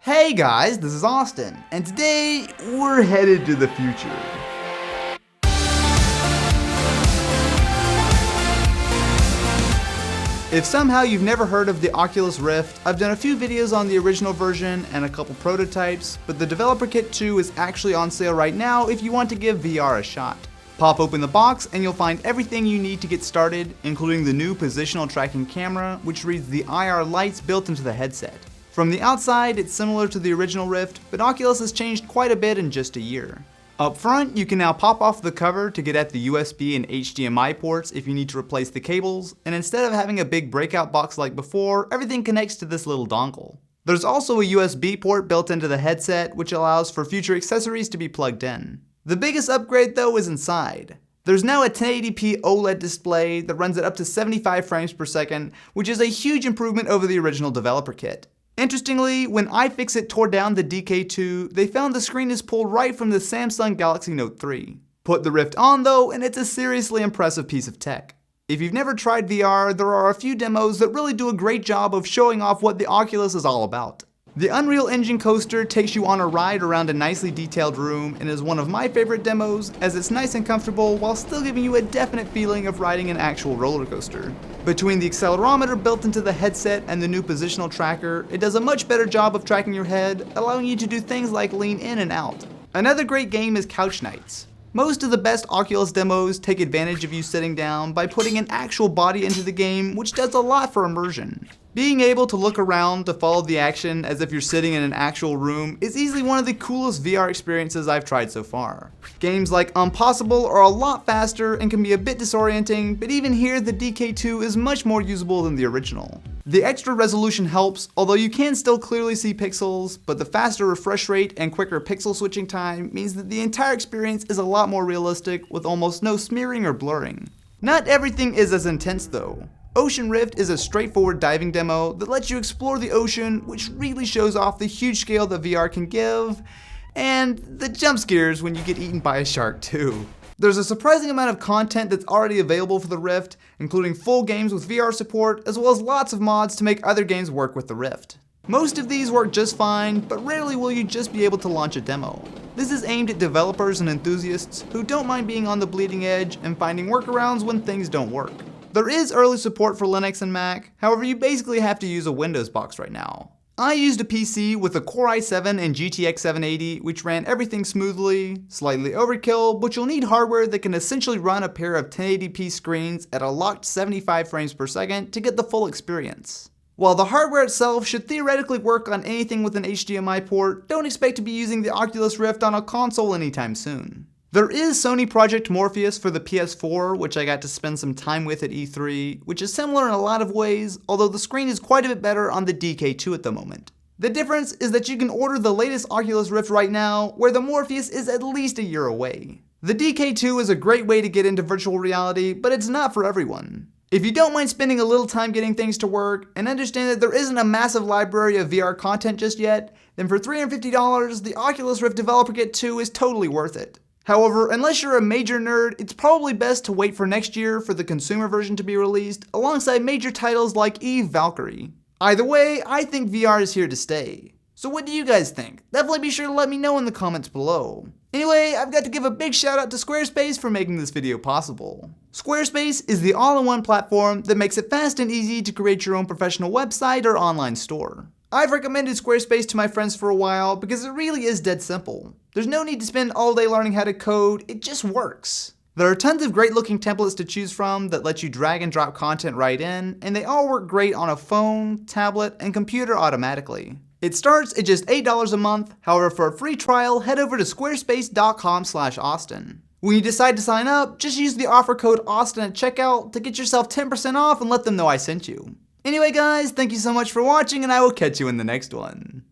Hey guys, this is Austin, and today we're headed to the future. If somehow you've never heard of the Oculus Rift, I've done a few videos on the original version and a couple prototypes, but the Developer Kit 2 is actually on sale right now if you want to give VR a shot. Pop open the box and you'll find everything you need to get started, including the new positional tracking camera, which reads the IR lights built into the headset. From the outside, it's similar to the original Rift, but Oculus has changed quite a bit in just a year. Up front, you can now pop off the cover to get at the USB and HDMI ports if you need to replace the cables, and instead of having a big breakout box like before, everything connects to this little dongle. There's also a USB port built into the headset, which allows for future accessories to be plugged in. The biggest upgrade though is inside. There's now a 1080p OLED display that runs at up to 75 frames per second, which is a huge improvement over the original developer kit. Interestingly, when iFixit tore down the DK2, they found the screen is pulled right from the Samsung Galaxy Note 3. Put the Rift on though, and it's a seriously impressive piece of tech. If you've never tried VR, there are a few demos that really do a great job of showing off what the Oculus is all about. The Unreal Engine coaster takes you on a ride around a nicely detailed room and is one of my favorite demos, as it's nice and comfortable while still giving you a definite feeling of riding an actual roller coaster. Between the accelerometer built into the headset and the new positional tracker, it does a much better job of tracking your head, allowing you to do things like lean in and out. Another great game is Couch Nights. Most of the best Oculus demos take advantage of you sitting down by putting an actual body into the game, which does a lot for immersion. Being able to look around to follow the action as if you're sitting in an actual room is easily one of the coolest VR experiences I've tried so far. Games like Impossible are a lot faster and can be a bit disorienting, but even here the DK2 is much more usable than the original. The extra resolution helps, although you can still clearly see pixels, but the faster refresh rate and quicker pixel switching time means that the entire experience is a lot more realistic with almost no smearing or blurring. Not everything is as intense though. Ocean Rift is a straightforward diving demo that lets you explore the ocean, which really shows off the huge scale that VR can give, and the jump scares when you get eaten by a shark too. There's a surprising amount of content that's already available for the Rift, including full games with VR support, as well as lots of mods to make other games work with the Rift. Most of these work just fine, but rarely will you just be able to launch a demo. This is aimed at developers and enthusiasts who don't mind being on the bleeding edge and finding workarounds when things don't work. There is early support for Linux and Mac, however you basically have to use a Windows box right now. I used a PC with a Core i7 and GTX 780, which ran everything smoothly, slightly overkill, but you'll need hardware that can essentially run a pair of 1080p screens at a locked 75 frames per second to get the full experience. While the hardware itself should theoretically work on anything with an HDMI port, don't expect to be using the Oculus Rift on a console anytime soon. There is Sony Project Morpheus for the PS4, which I got to spend some time with at E3, which is similar in a lot of ways, although the screen is quite a bit better on the DK2 at the moment. The difference is that you can order the latest Oculus Rift right now, where the Morpheus is at least a year away. The DK2 is a great way to get into virtual reality, but it's not for everyone. If you don't mind spending a little time getting things to work, and understand that there isn't a massive library of VR content just yet, then for $350, the Oculus Rift Developer Kit 2 is totally worth it. However, unless you're a major nerd, it's probably best to wait for next year for the consumer version to be released, alongside major titles like Eve Valkyrie. Either way, I think VR is here to stay. So what do you guys think? Definitely be sure to let me know in the comments below. Anyway, I've got to give a big shout out to Squarespace for making this video possible. Squarespace is the all-in-one platform that makes it fast and easy to create your own professional website or online store. I've recommended Squarespace to my friends for a while because it really is dead simple. There's no need to spend all day learning how to code, it just works. There are tons of great looking templates to choose from that let you drag and drop content right in, and they all work great on a phone, tablet, and computer automatically. It starts at just $8 a month, however for a free trial, head over to squarespace.com/Austin. When you decide to sign up, just use the offer code Austin at checkout to get yourself 10% off and let them know I sent you. Anyway guys, thank you so much for watching and I will catch you in the next one.